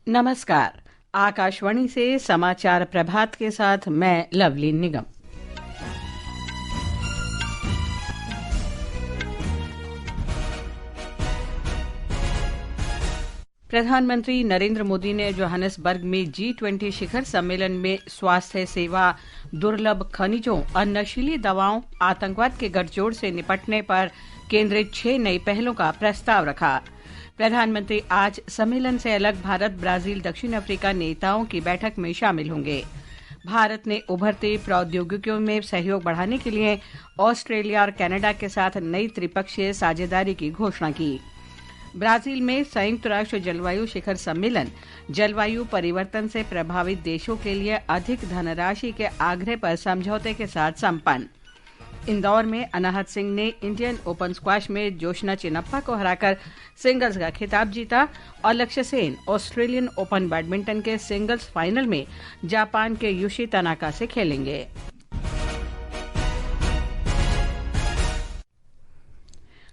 नमस्कार। आकाशवाणी से समाचार प्रभात के साथ मैं लवली निगम। प्रधानमंत्री नरेंद्र मोदी ने जोहानिसबर्ग में G20 शिखर सम्मेलन में स्वास्थ्य सेवा, दुर्लभ खनिजों और नशीली दवाओं, आतंकवाद के गठजोड़ से निपटने पर केंद्रित 6 नई पहलों का प्रस्ताव रखा। प्रधानमंत्री आज सम्मेलन से अलग भारत, ब्राजील, दक्षिण अफ्रीका नेताओं की बैठक में शामिल होंगे। भारत ने उभरती प्रौद्योगिकियों में सहयोग बढ़ाने के लिए ऑस्ट्रेलिया और कनाडा के साथ नई त्रिपक्षीय साझेदारी की घोषणा की। ब्राजील में संयुक्त राष्ट्र जलवायु शिखर सम्मेलन जलवायु परिवर्तन से प्रभावित देशों के लिए अधिक धनराशि के आग्रह पर समझौते के साथ संपन्न। इंदौर में अनाहत सिंह ने इंडियन ओपन स्क्वैश में जोशना चिनप्पा को हराकर सिंगल्स का खिताब जीता और लक्ष्य सेन ऑस्ट्रेलियन ओपन बैडमिंटन के सिंगल्स फाइनल में जापान के युशी तनाका से खेलेंगे।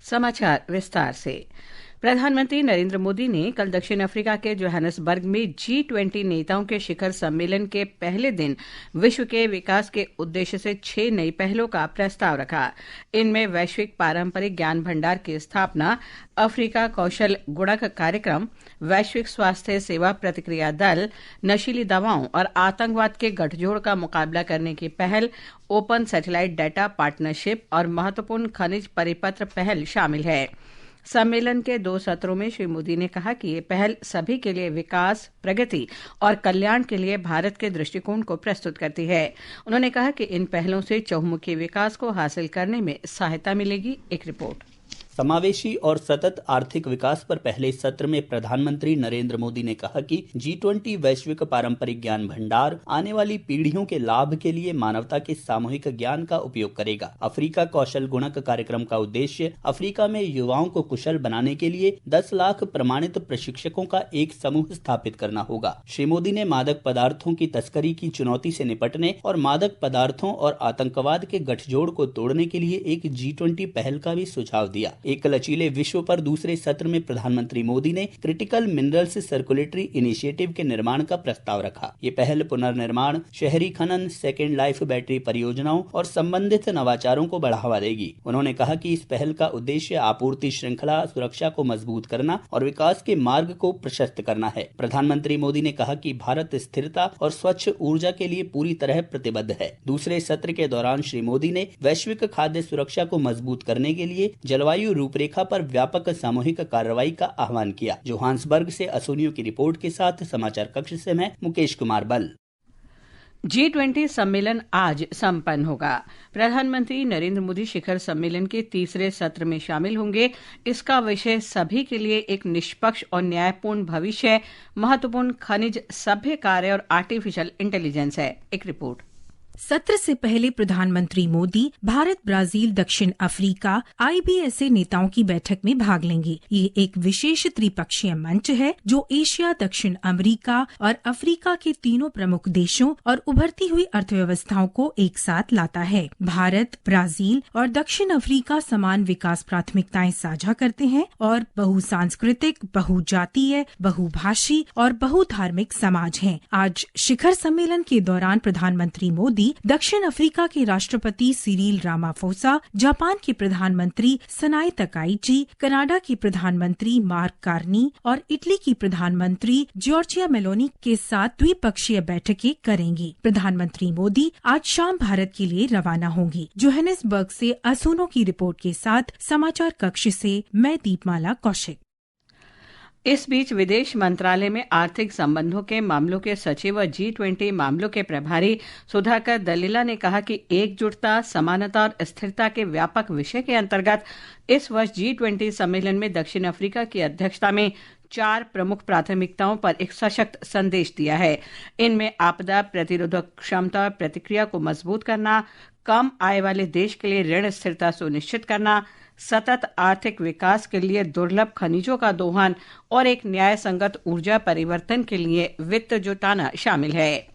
समाचार विस्तार से। प्रधानमंत्री नरेंद्र मोदी ने कल दक्षिण अफ्रीका के जोहानिसबर्ग में G20 नेताओं के शिखर सम्मेलन के पहले दिन विश्व के विकास के उद्देश्य से 6 नई पहलों का प्रस्ताव रखा। इनमें वैश्विक पारंपरिक ज्ञान भंडार की स्थापना, अफ्रीका कौशल गुणक कार्यक्रम, वैश्विक स्वास्थ्य सेवा प्रतिक्रिया दल, नशीली दवाओं और आतंकवाद के गठजोड़ का मुकाबला करने की पहल, ओपन सैटेलाइट डाटा पार्टनरशिप और महत्वपूर्ण खनिज परिपत्र पहल शामिल है। सम्मेलन के 2 सत्रों में श्री मोदी ने कहा कि ये पहल सभी के लिए विकास, प्रगति और कल्याण के लिए भारत के दृष्टिकोण को प्रस्तुत करती है। उन्होंने कहा कि इन पहलों से चहुमुखी विकास को हासिल करने में सहायता मिलेगी। एक रिपोर्ट। समावेशी और सतत आर्थिक विकास पर पहले सत्र में प्रधानमंत्री नरेंद्र मोदी ने कहा कि G20 वैश्विक पारंपरिक ज्ञान भंडार आने वाली पीढ़ियों के लाभ के लिए मानवता के सामूहिक ज्ञान का उपयोग करेगा। अफ्रीका कौशल गुणक कार्यक्रम का उद्देश्य अफ्रीका में युवाओं को कुशल बनाने के लिए 10 लाख प्रमाणित प्रशिक्षकों का एक समूह स्थापित करना होगा। श्री मोदी ने मादक पदार्थों की तस्करी की चुनौती से निपटने और मादक पदार्थों और आतंकवाद के गठजोड़ को तोड़ने के लिए एक G20 पहल का भी सुझाव दिया। एक लचीले विश्व पर दूसरे सत्र में प्रधानमंत्री मोदी ने क्रिटिकल मिनरल्स सर्कुलेटरी इनिशिएटिव के निर्माण का प्रस्ताव रखा। ये पहल पुनर्निर्माण, शहरी खनन, सेकेंड लाइफ बैटरी परियोजनाओं और संबंधित नवाचारों को बढ़ावा देगी। उन्होंने कहा कि इस पहल का उद्देश्य आपूर्ति श्रृंखला सुरक्षा को मजबूत करना और विकास के मार्ग को प्रशस्त करना है। प्रधानमंत्री मोदी ने कहा कि भारत स्थिरता और स्वच्छ ऊर्जा के लिए पूरी तरह प्रतिबद्ध है। दूसरे सत्र के दौरान श्री मोदी ने वैश्विक खाद्य सुरक्षा को मजबूत करने के लिए जलवायु रूपरेखा पर व्यापक सामूहिक कार्रवाई का आह्वान किया। जोहानिसबर्ग से असोनियो की रिपोर्ट के साथ समाचार कक्ष से मैं मुकेश कुमार बल। G20 सम्मेलन आज संपन्न होगा। प्रधानमंत्री नरेंद्र मोदी शिखर सम्मेलन के तीसरे सत्र में शामिल होंगे। इसका विषय सभी के लिए एक निष्पक्ष और न्यायपूर्ण भविष्य, महत्वपूर्ण खनिज, सभ्य कार्य और आर्टिफिशियल इंटेलिजेंस है। एक रिपोर्ट। सत्र से पहले प्रधानमंत्री मोदी भारत, ब्राजील, दक्षिण अफ्रीका IBSA नेताओं की बैठक में भाग लेंगे। ये एक विशेष त्रिपक्षीय मंच है जो एशिया, दक्षिण अमेरिका और अफ्रीका के तीनों प्रमुख देशों और उभरती हुई अर्थव्यवस्थाओं को एक साथ लाता है। भारत, ब्राजील और दक्षिण अफ्रीका समान विकास प्राथमिकताएं साझा करते हैं और बहुसांस्कृतिक, बहुजातीय, बहुभाषी और बहुधार्मिक समाज हैं। आज शिखर सम्मेलन के दौरान प्रधानमंत्री मोदी दक्षिण अफ्रीका के राष्ट्रपति सिरिल रामाफोसा, जापान के प्रधानमंत्री सनाई तकाइची, कनाडा के प्रधानमंत्री मार्क कार्नी और इटली की प्रधानमंत्री जॉर्जिया मेलोनी के साथ द्विपक्षीय बैठकें करेंगे। प्रधानमंत्री मोदी आज शाम भारत के लिए रवाना होंगी। जोहानिसबर्ग से असोनो की रिपोर्ट के साथ समाचार कक्ष से मैं दीपमाला कौशिक। इस बीच विदेश मंत्रालय में आर्थिक संबंधों के मामलों के सचिव और G20 मामलों के प्रभारी सुधाकर दलीला ने कहा कि एकजुटता, समानता और स्थिरता के व्यापक विषय के अंतर्गत इस वर्ष G20 सम्मेलन में दक्षिण अफ्रीका की अध्यक्षता में 4 प्रमुख प्राथमिकताओं पर एक सशक्त संदेश दिया है। इनमें आपदा प्रतिरोधक क्षमता और प्रतिक्रिया को मजबूत करना, कम आय वाले देश के लिए ऋण स्थिरता सुनिश्चित करना, सतत आर्थिक विकास के लिए दुर्लभ खनिजों का दोहन और एक न्याय संगत ऊर्जा परिवर्तन के लिए वित्त जुटाना शामिल है।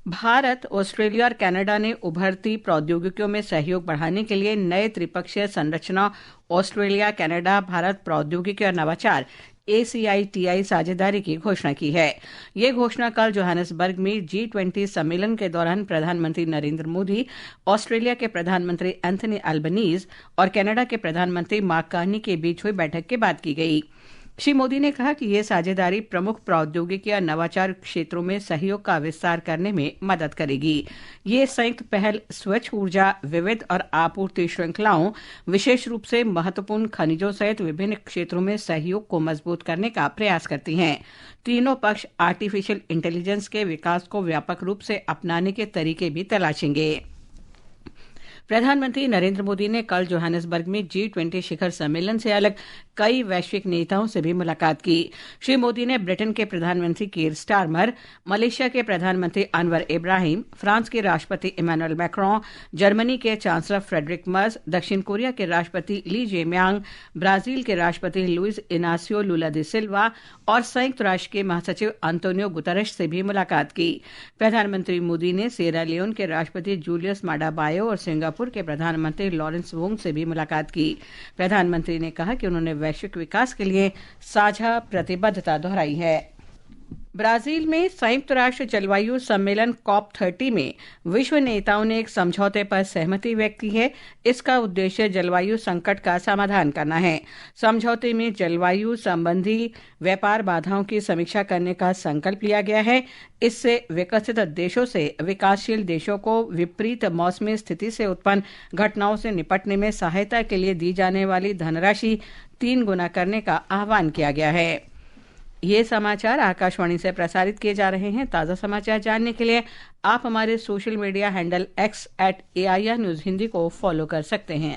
भारत, ऑस्ट्रेलिया और कनाडा ने उभरती प्रौद्योगिकियों में सहयोग बढ़ाने के लिए नए त्रिपक्षीय संरचना ऑस्ट्रेलिया, कनाडा, भारत प्रौद्योगिकी और नवाचार ACITI साझेदारी की घोषणा की है। ये घोषणा कल जोहानिसबर्ग में G20 सम्मेलन के दौरान प्रधानमंत्री नरेंद्र मोदी, ऑस्ट्रेलिया के प्रधानमंत्री एंथनी अल्बनीज और कनाडा के प्रधानमंत्री मार्क कार्नी के बीच हुई बैठक के बाद की गई। श्री मोदी ने कहा कि यह साझेदारी प्रमुख प्रौद्योगिकी या नवाचार क्षेत्रों में सहयोग का विस्तार करने में मदद करेगी। ये संयुक्त पहल स्वच्छ ऊर्जा, विविध और आपूर्ति श्रृंखलाओं, विशेष रूप से महत्वपूर्ण खनिजों सहित विभिन्न क्षेत्रों में सहयोग को मजबूत करने का प्रयास करती हैं। तीनों पक्ष आर्टिफिशियल इंटेलिजेंस के विकास को व्यापक रूप से अपनाने के तरीके भी तलाशेंगे। प्रधानमंत्री नरेंद्र मोदी ने कल जोहानिसबर्ग में G20 शिखर सम्मेलन से अलग कई वैश्विक नेताओं से भी मुलाकात की। श्री मोदी ने ब्रिटेन के प्रधानमंत्री कीर स्टारमर, मलेशिया के प्रधानमंत्री अनवर इब्राहिम, फ्रांस के राष्ट्रपति इमैनुअल मैक्रों, जर्मनी के चांसलर फ्रेडरिक मर्ज, दक्षिण कोरिया के राष्ट्रपति ली जेमियांग, ब्राजील के राष्ट्रपति लुइस इनासियो लुला डी सिल्वा और संयुक्त राष्ट्र के महासचिव अंतोनियो गुतरश से भी मुलाकात की। प्रधानमंत्री मोदी ने सिएरा लियोन के राष्ट्रपति जूलियस माडा बायो और सिंगापुर के प्रधानमंत्री लॉरेंस वोंग से भी मुलाकात की। प्रधानमंत्री ने कहा कि उन्होंने वैश्विक विकास के लिए साझा प्रतिबद्धता दोहराई है। ब्राजील में संयुक्त राष्ट्र जलवायु सम्मेलन COP30 में विश्व नेताओं ने एक समझौते पर सहमति व्यक्त की है। इसका उद्देश्य जलवायु संकट का समाधान करना है। समझौते में जलवायु संबंधी व्यापार बाधाओं की समीक्षा करने का संकल्प लिया गया है। इससे विकसित देशों से विकासशील देशों को विपरीत मौसमी स्थिति से उत्पन्न घटनाओं से निपटने में सहायता के लिए दी जाने वाली धनराशि 3 गुना करने का आह्वान किया गया है। ये समाचार आकाशवाणी से प्रसारित किए जा रहे हैं। ताज़ा समाचार जानने के लिए आप हमारे social media handle X @AIR news Hindi को फॉलो कर सकते हैं।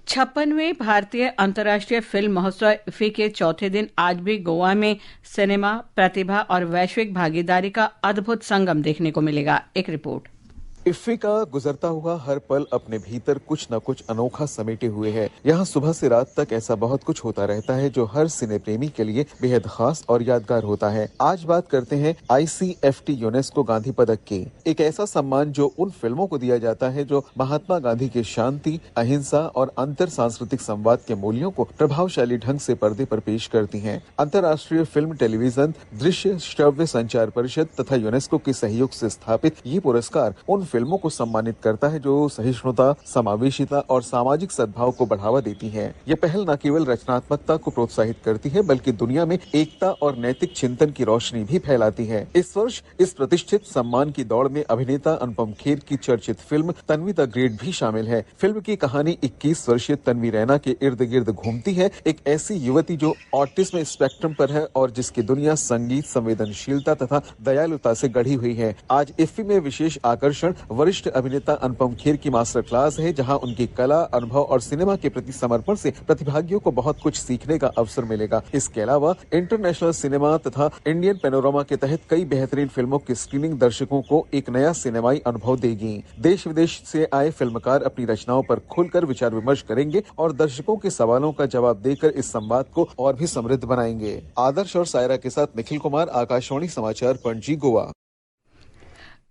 56वें भारतीय अंतर्राष्ट्रीय फिल्म महोत्सव इफ्फी के चौथे दिन आज भी गोवा में सिनेमा, प्रतिभा और वैश्विक भागीदारी का अद्भुत संगम देखने को मिलेगा। एक रिपोर्ट। इफ्फी का गुजरता हुआ हर पल अपने भीतर कुछ न कुछ अनोखा समेटे हुए है। यहाँ सुबह से रात तक ऐसा बहुत कुछ होता रहता है जो हर सिने प्रेमी के लिए बेहद खास और यादगार होता है। आज बात करते हैं ICFT यूनेस्को गांधी पदक की। एक ऐसा सम्मान जो उन फिल्मों को दिया जाता है जो महात्मा गांधी के शांति, अहिंसा और अंतर सांस्कृतिक संवाद के मूल्यों को प्रभावशाली ढंग से पर्दे पर पेश करती हैं। अंतर्राष्ट्रीय फिल्म, टेलीविजन, दृश्य श्रव्य संचार परिषद तथा यूनेस्को के सहयोग से स्थापित ये पुरस्कार उन फिल्मों को सम्मानित करता है जो सहिष्णुता, समावेशिता और सामाजिक सद्भाव को बढ़ावा देती हैं। ये पहल न केवल रचनात्मकता को प्रोत्साहित करती है बल्कि दुनिया में एकता और नैतिक चिंतन की रोशनी भी फैलाती है। इस वर्ष इस प्रतिष्ठित सम्मान की दौड़ में अभिनेता अनुपम खेर की चर्चित फिल्म तन्वी द ग्रेट भी शामिल है। फिल्म की कहानी 21 वर्षीय तन्वी रैना के इर्द गिर्द घूमती है। एक ऐसी युवती जो ऑटिज्म स्पेक्ट्रम पर है और जिसकी दुनिया संगीत, संवेदनशीलता तथा दयालुता से गढ़ी हुई है। आज इफ्फी में विशेष आकर्षण वरिष्ठ अभिनेता अनुपम खेर की मास्टर क्लास है, जहां उनकी कला, अनुभव और सिनेमा के प्रति समर्पण से प्रतिभागियों को बहुत कुछ सीखने का अवसर मिलेगा। इसके अलावा इंटरनेशनल सिनेमा तथा इंडियन पैनोरामा के तहत कई बेहतरीन फिल्मों की स्क्रीनिंग दर्शकों को एक नया सिनेमाई अनुभव देगी। देश विदेश से आए फिल्मकार अपनी रचनाओं पर खुलकर विचार विमर्श करेंगे और दर्शकों के सवालों का जवाब देकर इस संवाद को और भी समृद्ध बनाएंगे। आदर्श और सायरा के साथ निखिल कुमार, आकाशवाणी समाचार, पणजी, गोवा।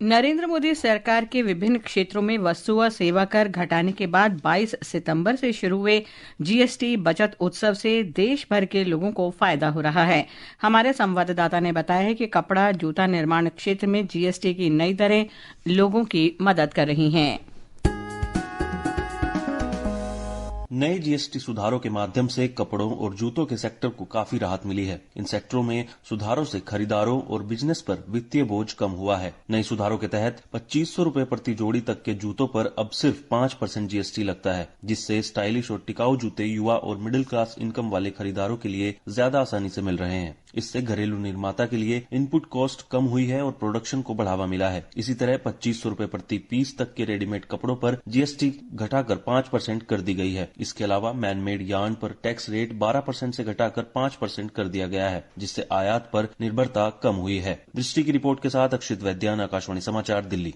नरेंद्र मोदी सरकार के विभिन्न क्षेत्रों में वस्तु व सेवा कर घटाने के बाद 22 सितंबर से शुरू हुए GST बचत उत्सव से देश भर के लोगों को फायदा हो रहा है। हमारे संवाददाता ने बताया है कि कपड़ा, जूता निर्माण क्षेत्र में GST की नई दरें लोगों की मदद कर रही हैं। नए GST सुधारों के माध्यम से कपड़ों और जूतों के सेक्टर को काफी राहत मिली है। इन सेक्टरों में सुधारों से खरीदारों और बिजनेस पर वित्तीय बोझ कम हुआ है। नए सुधारों के तहत 2500 रुपए प्रति जोड़ी तक के जूतों पर अब सिर्फ 5% GST लगता है, जिससे स्टाइलिश और टिकाऊ जूते युवा और मिडिल क्लास इनकम वाले खरीदारों के लिए ज्यादा आसानी से मिल रहे हैं। इससे घरेलू निर्माता के लिए इनपुट कॉस्ट कम हुई है और प्रोडक्शन को बढ़ावा मिला है। इसी तरह 2500 रुपए प्रति पीस तक के रेडीमेड कपड़ों पर GST घटाकर 5% कर दी गई है। इसके अलावा मैनमेड यार्न पर टैक्स रेट 12% से घटाकर 5% कर दिया गया है, जिससे आयात पर निर्भरता कम हुई है। दृष्टि की रिपोर्ट के साथ अक्षित वैद्यान, आकाशवाणी समाचार, दिल्ली।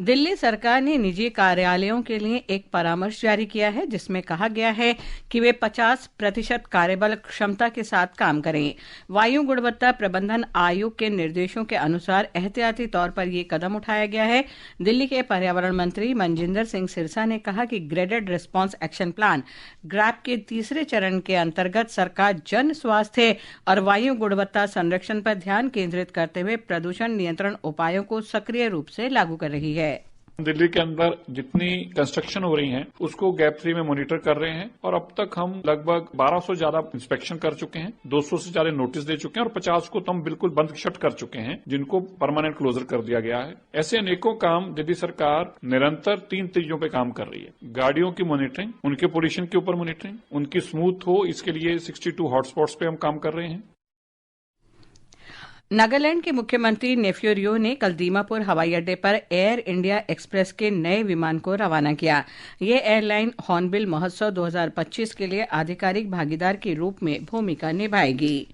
दिल्ली सरकार ने निजी कार्यालयों के लिए एक परामर्श जारी किया है जिसमें कहा गया है कि वे 50% कार्यबल क्षमता के साथ काम करें। वायु गुणवत्ता प्रबंधन आयोग के निर्देशों के अनुसार एहतियाती तौर पर यह कदम उठाया गया है। दिल्ली के पर्यावरण मंत्री मनजिंदर सिंह सिरसा ने कहा कि graded response action plan grab के तीसरे चरण के अंतर्गत सरकार जन स्वास्थ्य और वायु गुणवत्ता संरक्षण पर ध्यान केंद्रित करते हुए प्रदूषण नियंत्रण उपायों को सक्रिय रूप से लागू कर रही है। दिल्ली के अंदर जितनी कंस्ट्रक्शन हो रही है उसको गैप 3 में मॉनिटर कर रहे हैं और अब तक हम लगभग 1200 से ज्यादा इंस्पेक्शन कर चुके हैं, 200 से ज्यादा नोटिस दे चुके हैं और 50 को तो हम बिल्कुल बंद शट कर चुके हैं जिनको परमानेंट क्लोजर कर दिया गया है। ऐसे अनेकों काम दिल्ली सरकार निरंतर 3 चीजों पे काम कर रही है। गाड़ियों की मॉनिटरिंग, उनके पोल्यूशन के ऊपर मॉनिटरिंग, उनकी स्मूथ हो इसके लिए 62 हॉटस्पॉट्स पे हम काम कर रहे हैं। नागालैंड के मुख्यमंत्री नेफ्यू रियो ने कल दीमापुर हवाई अड्डे पर एयर इंडिया एक्सप्रेस के नए विमान को रवाना किया। ये एयरलाइन हॉर्नबिल महोत्सव 2025 के लिए आधिकारिक भागीदार के रूप में भूमिका निभाएगी।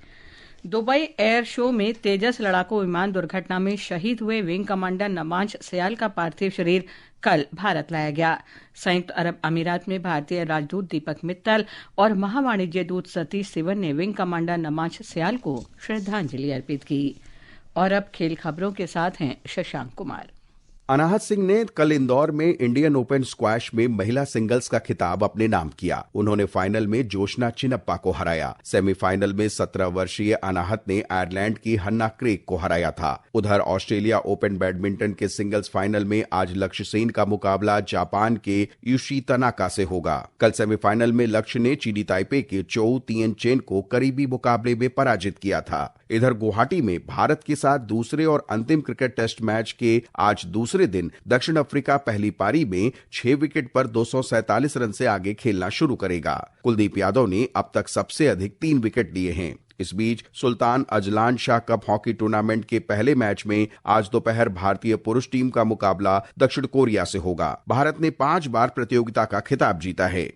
दुबई एयर शो में तेजस लड़ाकू विमान दुर्घटना में शहीद हुए विंग कमांडर नमाज सयाल का पार्थिव शरीर कल भारत लाया गया। संयुक्त अरब अमीरात में भारतीय राजदूत दीपक मित्तल और महावाणिज्य दूत सतीश सिवन ने विंग कमांडर नमाज सयाल को श्रद्धांजलि अर्पित की। और अब खेल खबरों के साथ हैं शशांक कुमार। अनाहत सिंह ने कल इंदौर में इंडियन ओपन स्क्वैश में महिला सिंगल्स का खिताब अपने नाम किया। उन्होंने फाइनल में जोशना चिनप्पा को हराया। सेमीफाइनल में 17 वर्षीय अनाहत ने आयरलैंड की हन्ना क्रेग को हराया था। उधर ऑस्ट्रेलिया ओपन बैडमिंटन के सिंगल्स फाइनल में आज लक्ष्य सेन का मुकाबला जापान के यूशी तनाका से होगा। कल सेमीफाइनल में लक्ष्य ने चीनी ताइपे के चोउ तिएन चेन को करीबी मुकाबले में पराजित किया था। इधर गुवाहाटी में भारत के साथ दूसरे और अंतिम क्रिकेट टेस्ट मैच के आज दूसरे दिन दक्षिण अफ्रीका पहली पारी में 6 विकेट पर 247 रन से आगे खेलना शुरू करेगा। कुलदीप यादव ने अब तक सबसे अधिक 3 विकेट लिए हैं। इस बीच Sultan Azlan Shah cup hockey tournament के पहले मैच में आज दोपहर भारतीय पुरुष टीम का मुकाबला दक्षिण कोरिया से होगा। भारत ने 5 बार प्रतियोगिता का खिताब जीता है।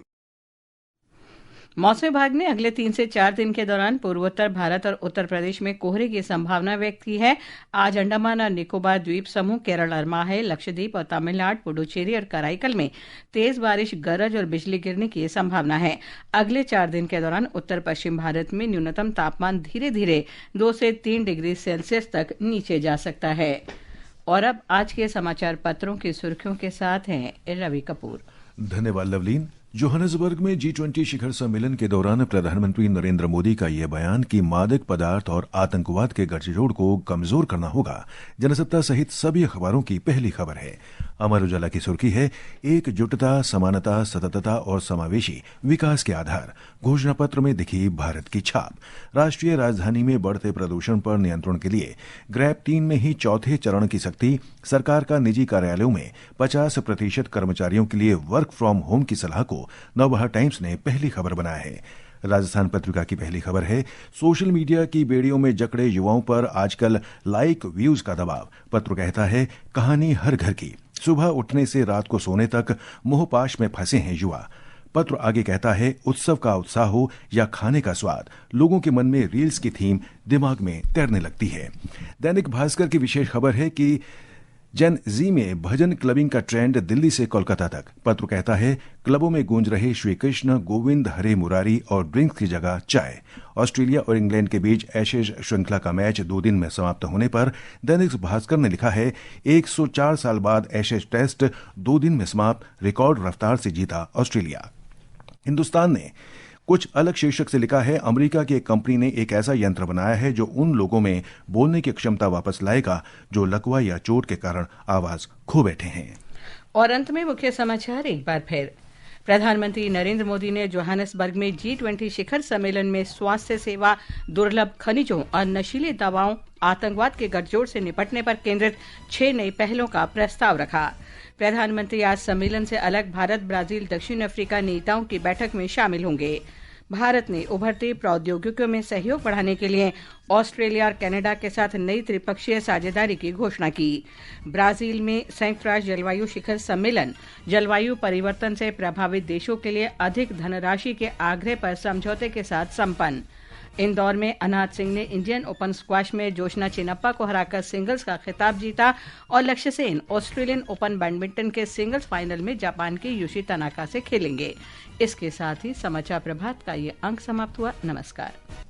मौसम विभाग ने अगले 3 से 4 दिन के दौरान पूर्वोत्तर भारत और उत्तर प्रदेश में कोहरे की संभावना व्यक्त की है। आज अंडमान और निकोबार द्वीप समूह, केरल और माहे, लक्षद्वीप और तमिलनाडु, पुडुचेरी और कराईकल में तेज बारिश, गरज और बिजली गिरने की संभावना है। अगले 4 दिन के दौरान उत्तर पश्चिम भारत में न्यूनतम तापमान धीरे धीरे 2 से 3 डिग्री सेल्सियस तक नीचे जा सकता है। और अब आज के समाचार पत्रों की सुर्खियों के साथ हैं रवि कपूर। धन्यवाद लवलीन। जोहानिसबर्ग में G20 शिखर सम्मेलन के दौरान प्रधानमंत्री नरेंद्र मोदी का यह बयान कि मादक पदार्थ और आतंकवाद के गठजोड़ को कमजोर करना होगा, जनसत्ता सहित सभी अखबारों की पहली खबर है। अमर उजाला की सुर्खी है, एकजुटता, समानता, सततता और समावेशी विकास के आधार, घोषणा पत्र में दिखी भारत की छाप। राष्ट्रीय राजधानी में बढ़ते प्रदूषण पर नियंत्रण के लिए ग्रैप 3 में ही चौथे चरण की सख्ती। सरकार का निजी कार्यालयों में 50% कर्मचारियों के लिए वर्क फ्रॉम होम की सलाह को नवभारत टाइम्स ने पहली खबर बनाया है। राजस्थान पत्रिका की पहली खबर है, सोशल मीडिया की बेड़ियों में जकड़े युवाओं पर आजकल लाइक व्यूज का दबाव। पत्र कहता है, कहानी हर घर की, सुबह उठने से रात को सोने तक मोहपाश में फंसे हैं युवा। पत्र आगे कहता है, उत्सव का उत्साह हो या खाने का स्वाद, लोगों के मन में रील्स की थीम दिमाग में तैरने लगती है। दैनिक भास्कर की विशेष खबर है कि जेन जी में भजन क्लबिंग का ट्रेंड दिल्ली से कोलकाता तक। पत्र कहता है, क्लबों में गूंज रहे श्री कृष्ण गोविंद हरे मुरारी और ड्रिंक्स की जगह चाय। ऑस्ट्रेलिया और इंग्लैंड के बीच एशेज श्रृंखला का मैच 2 दिन में समाप्त होने पर दैनिक भास्कर ने लिखा है, 104 साल बाद एशेज टेस्ट 2 दिन में समाप्त, रिकॉर्ड रफ्तार से जीता ऑस्ट्रेलिया। हिंदुस्तान ने कुछ अलग शीर्षक से लिखा है, अमेरिका की एक कंपनी ने एक ऐसा यंत्र बनाया है जो उन लोगों में बोलने की क्षमता वापस लाएगा जो लकवा या चोट के कारण आवाज खो बैठे हैं। और अंत में मुख्य समाचार एक बार फिर। प्रधानमंत्री नरेंद्र मोदी ने जोहानिसबर्ग में G20 शिखर सम्मेलन में स्वास्थ्य सेवा, दुर्लभ खनिजों और नशीली दवाओं, आतंकवाद के गठजोड़ से निपटने पर केंद्रित 6 नई पहलों का प्रस्ताव रखा। प्रधानमंत्री आज सम्मेलन से अलग भारत, ब्राजील, दक्षिण अफ्रीका नेताओं की बैठक में शामिल होंगे। भारत ने उभरती प्रौद्योगिकियों में सहयोग बढ़ाने के लिए ऑस्ट्रेलिया और कनाडा के साथ नई त्रिपक्षीय साझेदारी की घोषणा की। ब्राजील में संयुक्त राष्ट्र जलवायु शिखर सम्मेलन जलवायु परिवर्तन से प्रभावित देशों के लिए अधिक धनराशि के आग्रह पर समझौते के साथ संपन्न। इंदौर में अनाथ सिंह ने इंडियन ओपन स्क्वैश में जोशना चिनप्पा को हराकर सिंगल्स का खिताब जीता और लक्ष्य सेन ऑस्ट्रेलियन ओपन बैडमिंटन के सिंगल्स फाइनल में जापान के यूशी तनाका से खेलेंगे। इसके साथ ही समाचार प्रभात का ये अंक समाप्त हुआ। नमस्कार।